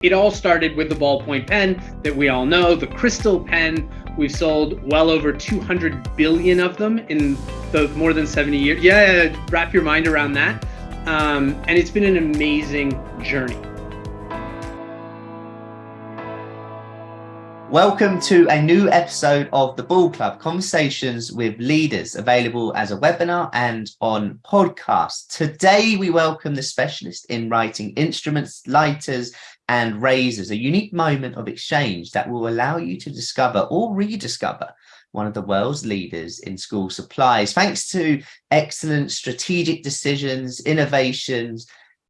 It all started with the ballpoint pen that we all know, the crystal pen. We've sold well over 200 billion of them in the more than 70 years. Yeah, wrap your mind around that. And it's been an amazing journey. Welcome to a new episode of the Ball Club, Conversations with Leaders, available as a webinar and on podcast. Today, we welcome the specialist in writing instruments, lighters, and razors, a unique moment of exchange that will allow you to discover or rediscover one of the world's leaders in school supplies. Thanks to excellent strategic decisions, innovations,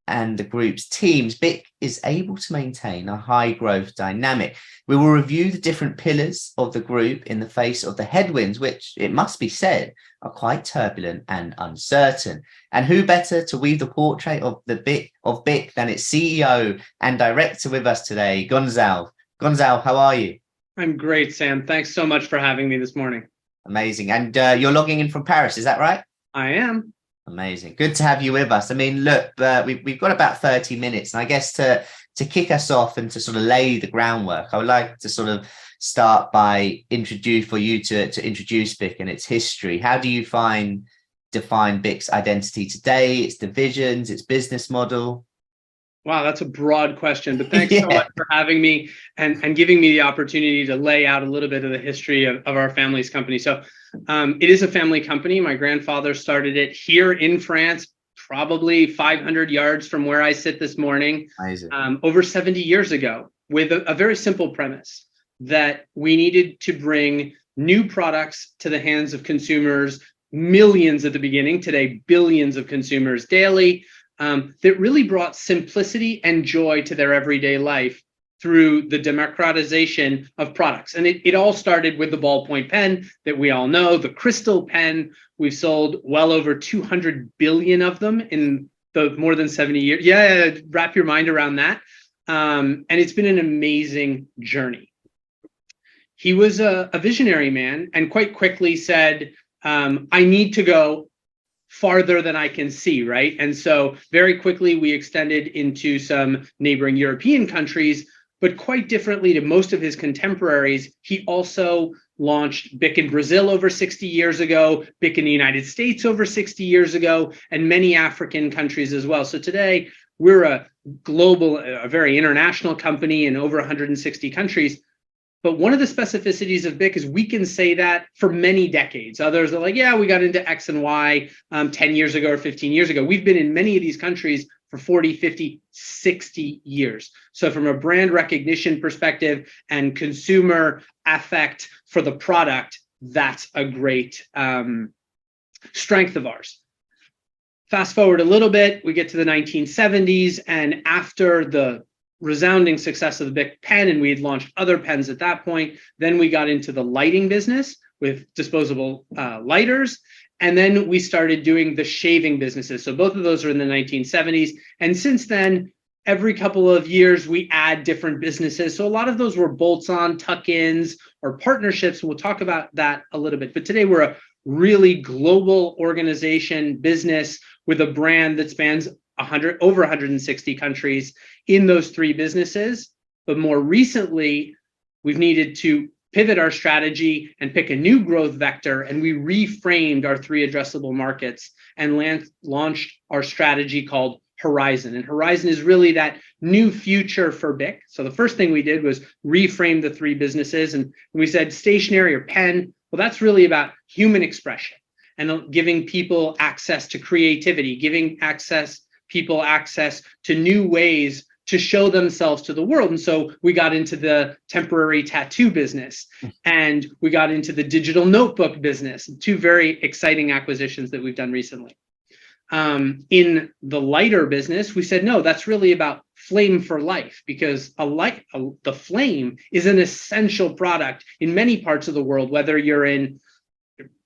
and the group's teams, BiC is able to maintain a high growth dynamic. We will review the different pillars of the group in the face of the headwinds, which, it must be said, are quite turbulent and uncertain. And who better to weave the portrait of BiC than its CEO and director with us today, Gonzalve. Gonzalve, how are you? I'm great, Sam. Thanks so much for having me this morning. Amazing. And you're logging in from Paris, is that right? I am. Amazing. Good to have you with us. I mean, look, we've got about 30 minutes. And I guess to kick us off and to sort of lay the groundwork, I would like to sort of start by introduce BiC and its history. How do you define BiC's identity today, its divisions, its business model? Wow, that's a broad question, but thanks so much for having me and giving me the opportunity to lay out a little bit of the history of our family's company. So it is a family company. My grandfather started it here in France, probably 500 yards from where I sit this morning, over 70 years ago, with a very simple premise that we needed to bring new products to the hands of consumers, millions at the beginning, today billions of consumers daily, that really brought simplicity and joy to their everyday life through the democratization of products. And it all started with the ballpoint pen that we all know, the crystal pen. We've sold well over 200 billion of them in the more than 70 years. Yeah, wrap your mind around that. And it's been an amazing journey. He was a visionary man and quite quickly said, I need to go farther than I can see, right? And so very quickly we extended into some neighboring European countries, but quite differently to most of his contemporaries, he also launched BiC in Brazil over 60 years ago, BiC in the United States over 60 years ago, and many African countries as well. So today we're a global, a very international company in over 160 countries. But one of the specificities of BiC is we can say that for many decades. Others are like, yeah, we got into X and Y 10 years ago or 15 years ago. We've been in many of these countries for 40, 50, 60 years. So from a brand recognition perspective and consumer affect for the product, that's a great strength of ours. Fast forward a little bit, we get to the 1970s, and after the resounding success of the BiC pen, and we had launched other pens at that point. Then we got into the lighting business with disposable lighters, and then we started doing the shaving businesses. So both of those are in the 1970s, and since then, every couple of years we add different businesses. So a lot of those were bolts-on, tuck-ins, or partnerships. We'll talk about that a little bit. But today we're a really global organization, business with a brand that spans over 160 countries in those three businesses. But more recently, we've needed to pivot our strategy and pick a new growth vector, and we reframed our three addressable markets and launched our strategy called Horizon. And Horizon is really that new future for BiC. So the first thing we did was reframe the three businesses, and we said stationery or pen, well, that's really about human expression and giving people access to creativity, giving people access to new ways to show themselves to the world. And so we got into the temporary tattoo business, and we got into the digital notebook business, two very exciting acquisitions that we've done recently. In the lighter business, we said, no, that's really about flame for life, because the flame is an essential product in many parts of the world, whether you're in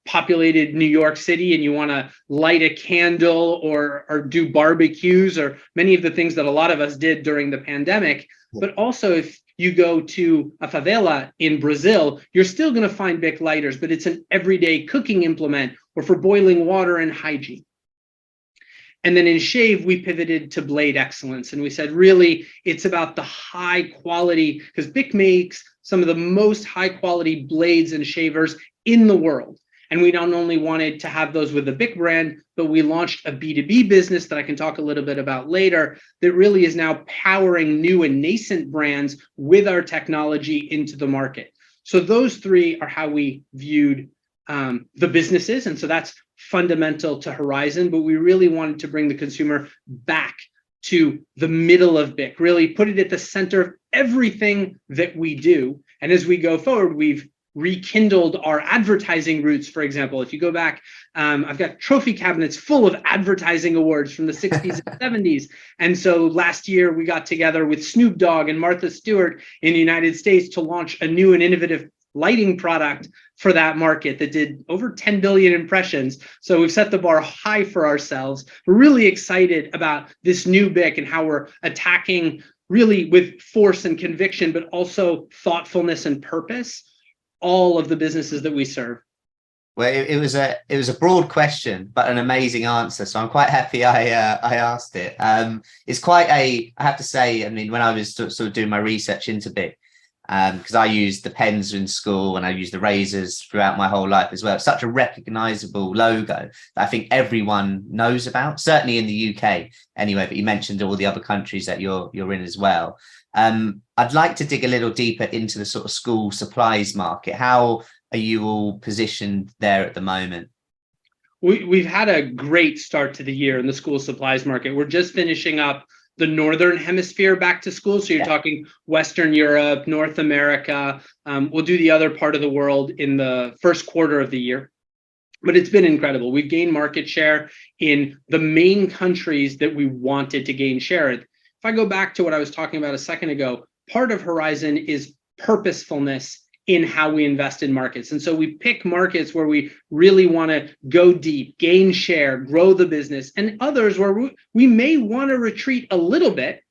populated New York City and you want to light a candle or do barbecues or many of the things that a lot of us did during the pandemic. But also if you go to a favela in Brazil, you're still going to find BiC lighters, but it's an everyday cooking implement or for boiling water and hygiene. And then in shave, we pivoted to blade excellence. And we said, really, it's about the high quality, because BiC makes some of the most high quality blades and shavers in the world. And we not only wanted to have those with the BiC brand, but we launched a B2B business that I can talk a little bit about later that really is now powering new and nascent brands with our technology into the market. So those three are how we viewed the businesses. And so that's fundamental to Horizon, but we really wanted to bring the consumer back to the middle of BiC, really put it at the center of everything that we do. And as we go forward, we've rekindled our advertising roots. For example, if you go back, I've got trophy cabinets full of advertising awards from the 60s and 70s. And so last year we got together with Snoop Dogg and Martha Stewart in the United States to launch a new and innovative lighting product for that market that did over 10 billion impressions. So we've set the bar high for ourselves. We're really excited about this new BiC and how we're attacking really with force and conviction, but also thoughtfulness and purpose, all of the businesses that we serve. Well, it was a broad question, but an amazing answer. So I'm quite happy I asked it. It's quite I have to say, I mean, when I was sort of doing my research into BiC, because I used the pens in school and I used the razors throughout my whole life as well. It's such a recognizable logo that I think everyone knows about, certainly in the UK anyway, but you mentioned all the other countries that you're in as well. I'd like to dig a little deeper into the sort of school supplies market. How are you all positioned there at the moment? We've had a great start to the year in the school supplies market. We're just finishing up the Northern Hemisphere back to school. So you're talking Western Europe, North America. We'll do the other part of the world in the first quarter of the year. But it's been incredible. We've gained market share in the main countries that we wanted to gain share. If I go back to what I was talking about a second ago, part of Horizon is purposefulness in how we invest in markets. And so we pick markets where we really want to go deep, gain share, grow the business, and others where we may want to retreat a little bit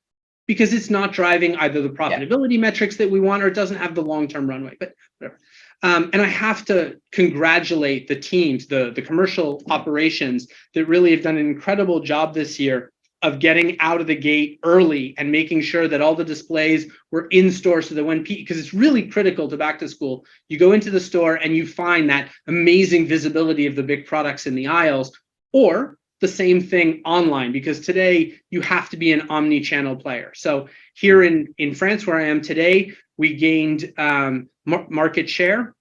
because it's not driving either the profitability metrics that we want or it doesn't have the long-term runway, but whatever. And I have to congratulate the teams, the commercial operations that really have done an incredible job this year of getting out of the gate early and making sure that all the displays were in store so that when because it's really critical to back to school, you go into the store and you find that amazing visibility of the BiC products in the aisles, or the same thing online, because today you have to be an omni-channel player. So here in France, where I am today, we gained market share.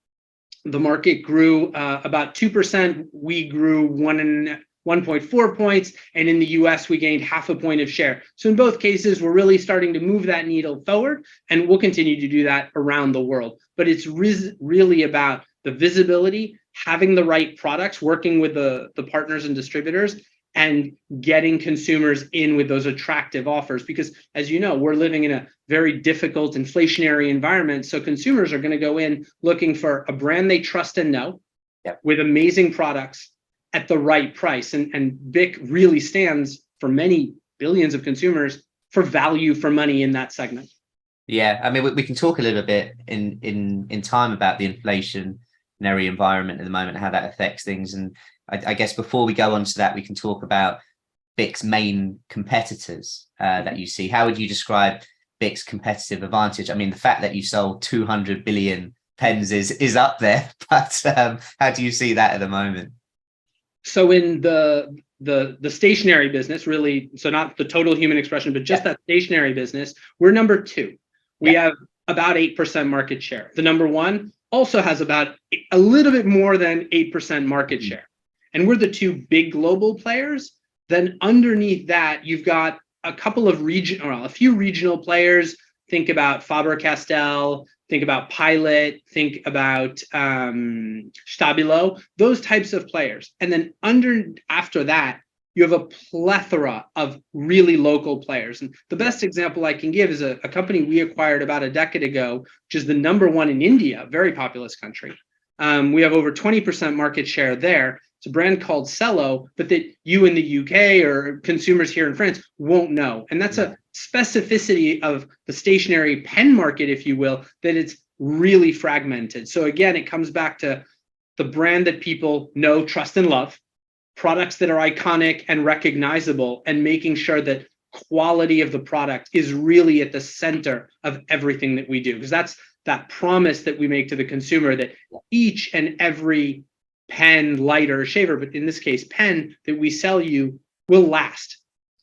The market grew about 2%. We grew 1.4 points, and in the US, we gained 0.5 point of share. So in both cases, we're really starting to move that needle forward, and we'll continue to do that around the world. But it's really about the visibility, having the right products, working with the partners and distributors, and getting consumers in with those attractive offers. Because as you know, we're living in a very difficult inflationary environment. So consumers are going to go in looking for a brand they trust and know, with amazing products at the right price. And BiC really stands for many billions of consumers for value for money in that segment. Yeah, I mean, we can talk a little bit in time about the inflationary environment at the moment, how that affects things. And I guess before we go on to that, we can talk about BiC's main competitors that you see. How would you describe BiC's competitive advantage? I mean, the fact that you sold 200 billion pens is up there, but how do you see that at the moment? So in the stationary business, really, so not the total human expression, but just that stationary business, we're number 2. We have about 8% market share. The number 1 also has about a little bit more than 8% market share. And we're the 2 big global players. Then underneath that, you've got a few regional players. Think about Faber-Castell, think about Pilot, think about Stabilo, those types of players. And then after that, you have a plethora of really local players. And the best example I can give is a company we acquired about a decade ago, which is the number 1 in India, a very populous country. We have over 20% market share there. It's a brand called Cello, but that you in the UK or consumers here in France won't know. And that's a specificity of the stationary pen market, if you will, that it's really fragmented. So again, it comes back to the brand that people know, trust, and love, products that are iconic and recognizable, and making sure that quality of the product is really at the center of everything that we do. Because that's that promise that we make to the consumer, that each and every pen, lighter, shaver, but in this case, pen that we sell you will last.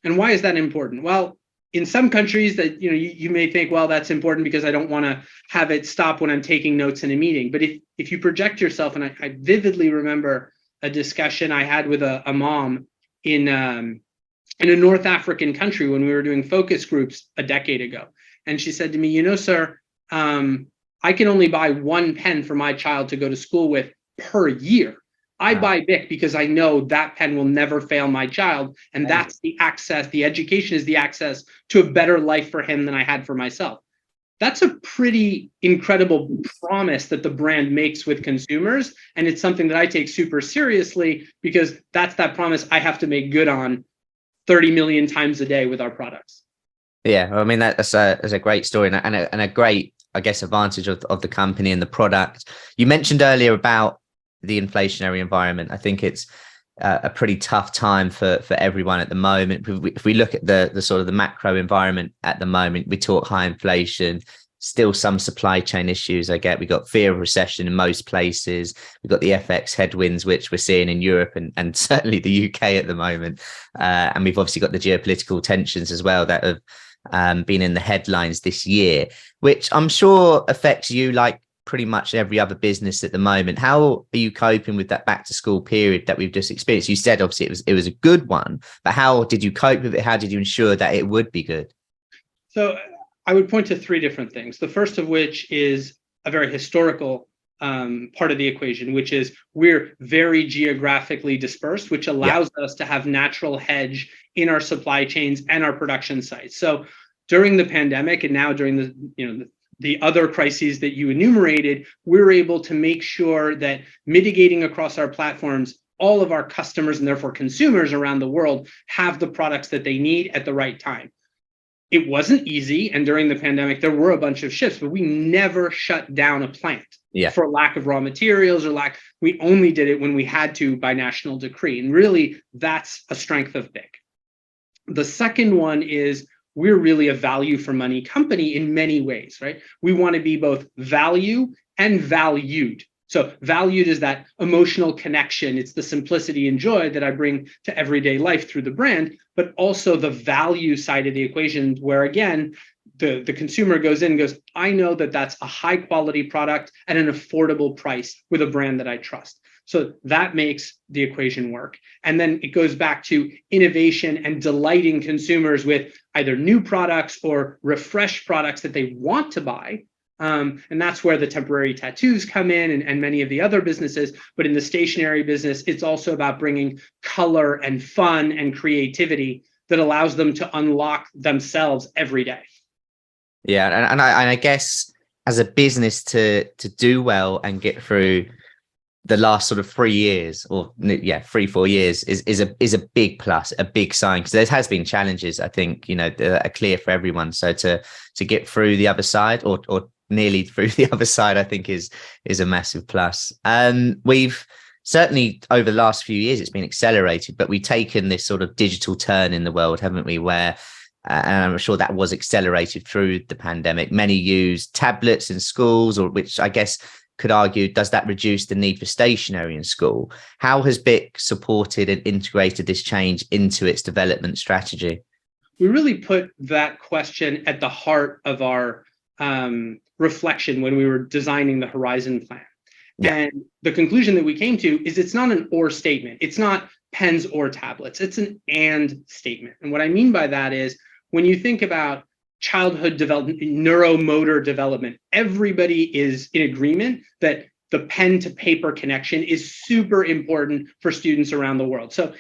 And why is that important? Well, in some countries that you may think, well, that's important because I don't want to have it stop when I'm taking notes in a meeting. But if you project yourself, and I vividly remember a discussion I had with a mom in a North African country when we were doing focus groups a decade ago. And she said to me, sir, I can only buy one pen for my child to go to school with per year. I buy BiC because I know that pen will never fail my child. And that's the access, the education is the access to a better life for him than I had for myself. That's a pretty incredible promise that the brand makes with consumers. And it's something that I take super seriously, because that's that promise I have to make good on 30 million times a day with our products. Yeah, I mean, that's a great story and a great, I guess, advantage of the company and the product. You mentioned earlier about the inflationary environment. I think it's a pretty tough time for everyone at the moment. If we look at the sort of the macro environment at the moment, we talk high inflation, still some supply chain issues. We got fear of recession in most places. We've got the FX headwinds, which we're seeing in Europe and certainly the UK at the moment. And we've obviously got the geopolitical tensions as well that have been in the headlines this year, which I'm sure affects you like pretty much every other business at the moment. How are you coping with that back to school period that we've just experienced? You said obviously it was a good one, but how did you cope with it? How did you ensure that it would be good? So I would point to three different things. The first of which is a very historical part of the equation, which is we're very geographically dispersed, which allows us to have natural hedge in our supply chains and our production sites. So during the pandemic, and now during the other crises that you enumerated, we're able to make sure that mitigating across our platforms, all of our customers and therefore consumers around the world have the products that they need at the right time. It wasn't easy. And during the pandemic, there were a bunch of shifts, but we never shut down a plant for lack of raw materials we only did it when we had to by national decree. And really, that's a strength of BiC. The second one is we're really a value for money company in many ways, right? We want to be both value and valued. So valued is that emotional connection. It's the simplicity and joy that I bring to everyday life through the brand, but also the value side of the equation, where again, the consumer goes in and goes, I know that that's a high quality product at an affordable price with a brand that I trust. So that makes the equation work. And then it goes back to innovation and delighting consumers with either new products or refreshed products that they want to buy. And that's where the temporary tattoos come in and many of the other businesses. But in the stationery business, it's also about bringing color and fun and creativity that allows them to unlock themselves every day. Yeah. And I guess as a business to do well and get through the last sort of 3 years or 3-4 years is a big plus, a big sign, because there has been challenges, I think, that are clear for everyone. So to get through the other side or nearly through the other side, I think is a massive plus. We've certainly over the last few years, it's been accelerated, but we've taken this sort of digital turn in the world, haven't we? Where and I'm sure that was accelerated through the pandemic. Many use tablets in schools, or which I guess could argue, does that reduce the need for stationery in school? How has BiC supported and integrated this change into its development strategy? We really put that question at the heart of our reflection when we were designing the Horizon plan. Yeah. And the conclusion that we came to is it's not an or statement. It's not pens or tablets. It's an and statement. And what I mean by that is when you think about childhood development, neuromotor development, everybody is in agreement that the pen to paper connection is super important for students around the world. So,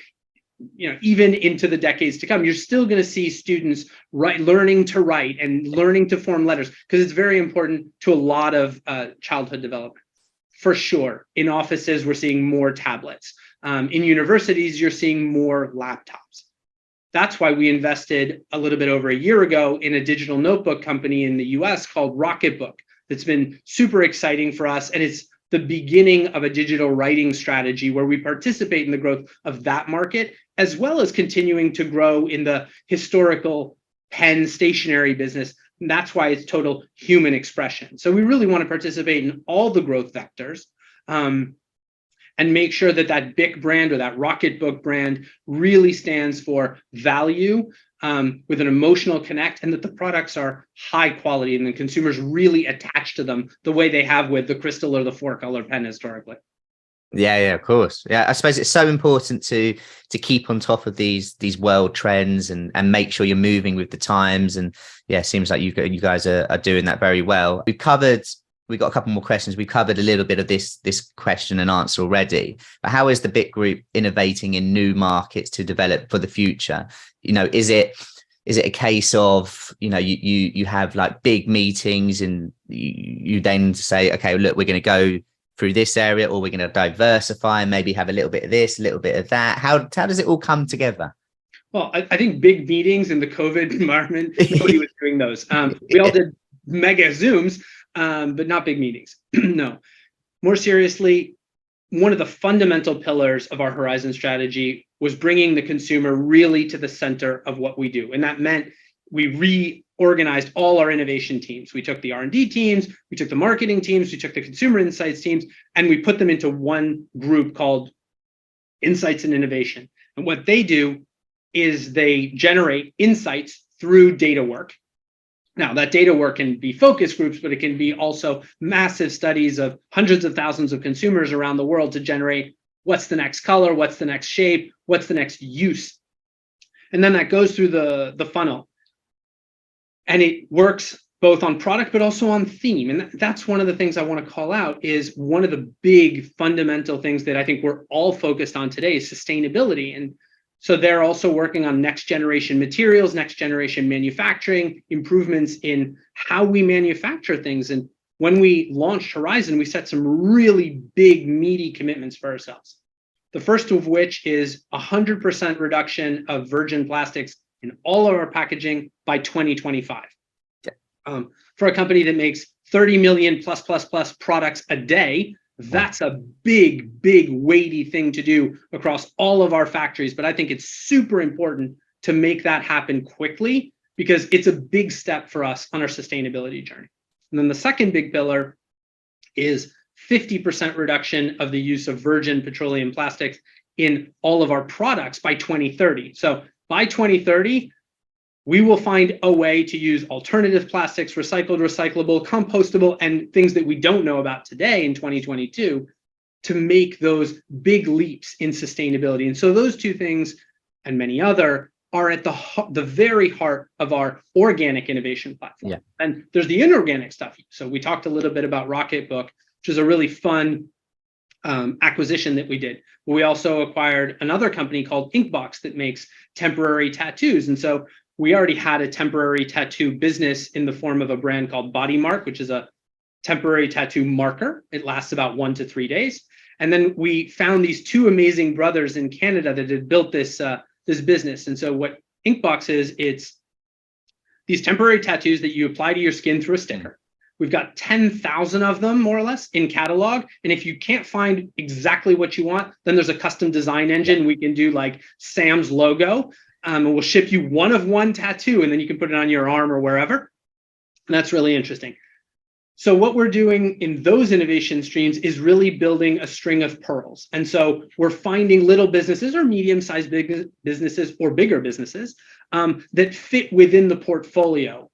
even into the decades to come, you're still going to see students learning to write and learning to form letters, because it's very important to a lot of childhood development. For sure, in offices, we're seeing more tablets. In universities, you're seeing more laptops. That's why we invested a little bit over a year ago in a digital notebook company in the US called Rocketbook. That's been super exciting for us. And it's the beginning of a digital writing strategy where we participate in the growth of that market, as well as continuing to grow in the historical pen stationery business. And that's why it's total human expression. So we really want to participate in all the growth vectors, and make sure that that BiC brand or that Rocketbook brand really stands for value, with an emotional connect, and that the products are high quality and the consumers really attach to them the way they have with the Crystal or the 4-color pen historically. Yeah, of course. Yeah, I suppose it's so important to keep on top of these world trends and make sure you're moving with the times. And yeah, it seems like you guys are doing that very well. We've got a couple more questions. We covered a little bit of this question and answer already, but how is the BiC Group innovating in new markets to develop for the future? Is it a case of, you have like big meetings and you then say, okay, look, we're going to go through this area, or we're going to diversify and maybe have a little bit of this, a little bit of that? How does it all come together? Well, I think big meetings in the COVID environment, nobody was doing those. We all did mega Zooms, but not big meetings. No. More seriously, one of the fundamental pillars of our Horizon strategy was bringing the consumer really to the center of what we do. And that meant we reorganized all our innovation teams. We took the R&D teams, we took the marketing teams, we took the consumer insights teams, and we put them into one group called Insights and Innovation. And what they do is they generate insights through data work. Now, that data work can be focus groups, but it can be also massive studies of hundreds of thousands of consumers around the world to generate what's the next color, what's the next shape, what's the next use. And then that goes through the funnel. And it works both on product, but also on theme. And that's one of the things I want to call out. Is one of the big fundamental things that I think we're all focused on today is sustainability. And so they're also working on next generation materials, next generation manufacturing, improvements in how we manufacture things. And when we launched Horizon, we set some really big, meaty commitments for ourselves. The first of which is 100% reduction of virgin plastics in all of our packaging by 2025. For a company that makes 30 million plus products a day, that's a big, weighty thing to do across all of our factories. But I think it's super important to make that happen quickly, because it's a big step for us on our sustainability journey. And then the second big pillar is 50% reduction of the use of virgin petroleum plastics in all of our products by 2030. So by 2030, we will find a way to use alternative plastics, recycled, recyclable, compostable, and things that we don't know about today in 2022 to make those big leaps in sustainability. And so those two things and many other are at the very heart of our organic innovation platform. Yeah. And there's the inorganic stuff. So we talked a little bit about Rocketbook, which is a really fun acquisition that we did. We also acquired another company called Inkbox that makes temporary tattoos. And so we already had a temporary tattoo business in the form of a brand called Body Mark, which is a temporary tattoo marker. It lasts about 1 to 3 days. And then we found these two amazing brothers in Canada that had built this business. And so what Inkbox is, it's these temporary tattoos that you apply to your skin through a sticker. We've got 10,000 of them, more or less, in catalog. And if you can't find exactly what you want, then there's a custom design engine. We can do like Sam's logo, and we'll ship you one of one tattoo, and then you can put it on your arm or wherever. And that's really interesting. So what we're doing in those innovation streams is really building a string of pearls. And so we're finding little businesses or medium-sized businesses or bigger businesses that fit within the portfolio,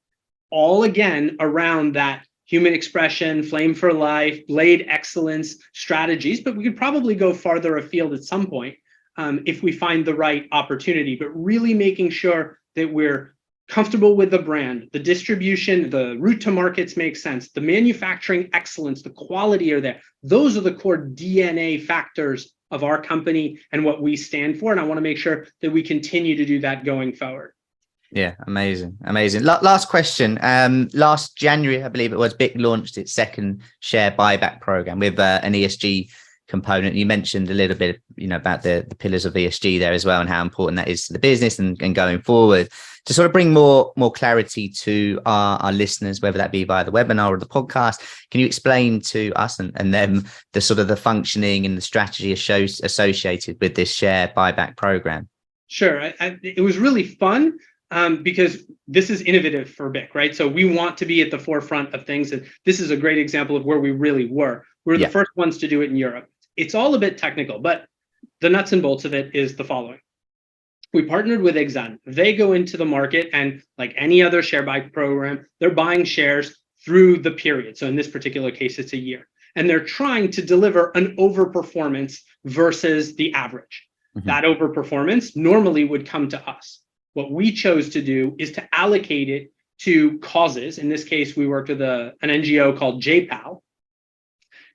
all again around that human expression, flame for life, blade excellence strategies. But we could probably go farther afield at some point if we find the right opportunity, but really making sure that we're comfortable with the brand, the distribution, the route to markets makes sense, the manufacturing excellence, the quality are there. Those are the core DNA factors of our company and what we stand for. And I want to make sure that we continue to do that going forward. Yeah, amazing. Last question. Last January, I believe it was, BiC launched its second share buyback program with an ESG component. You mentioned a little bit, about the pillars of ESG there as well, and how important that is to the business and going forward. To sort of bring more clarity to our listeners, whether that be via the webinar or the podcast, can you explain to us and them the sort of the functioning and the strategy associated with this share buyback program? Sure. It was really fun because this is innovative for BiC, right? So we want to be at the forefront of things. And this is a great example of where we really were. We're the first ones to do it in Europe. It's all a bit technical, but the nuts and bolts of it is the following. We partnered with Exxon. They go into the market, and like any other share buy program, they're buying shares through the period. So in this particular case, it's a year. And they're trying to deliver an overperformance versus the average. Mm-hmm. That overperformance normally would come to us. What we chose to do is to allocate it to causes. In this case, we worked with an NGO called JPAL.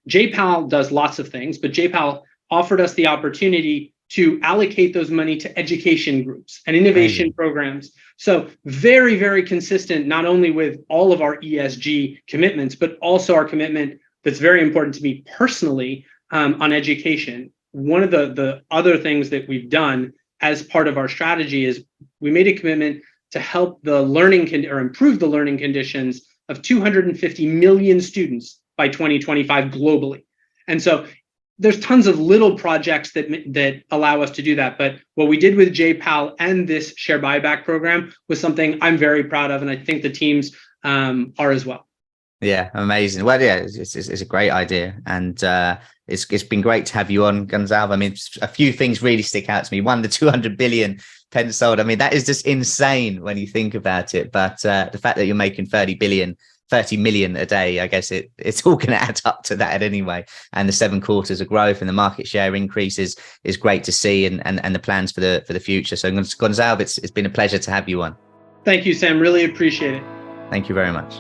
JPAL does lots of things, but JPAL offered us the opportunity to allocate those money to education groups and innovation programs. So very, very consistent, not only with all of our ESG commitments, but also our commitment that's very important to me personally on education. One of the other things that we've done as part of our strategy is we made a commitment to help the improve the learning conditions of 250 million students by 2025 globally. And so there's tons of little projects that allow us to do that. But what we did with JPAL and this share buyback program was something I'm very proud of, and I think the teams are as well. Yeah, amazing. Well, yeah, it's a great idea, and it's been great to have you on, Gonzalve. I mean, a few things really stick out to me. One, the 200 billion pence sold. I mean, that is just insane when you think about it. But the fact that you're making 30 million a day, I guess it's all going to add up to that anyway. And the 7 quarters of growth and the market share increases is great to see, and the plans for the future. So Gonzalve, it's been a pleasure to have you on. Thank you, Sam. Really appreciate it. Thank you very much.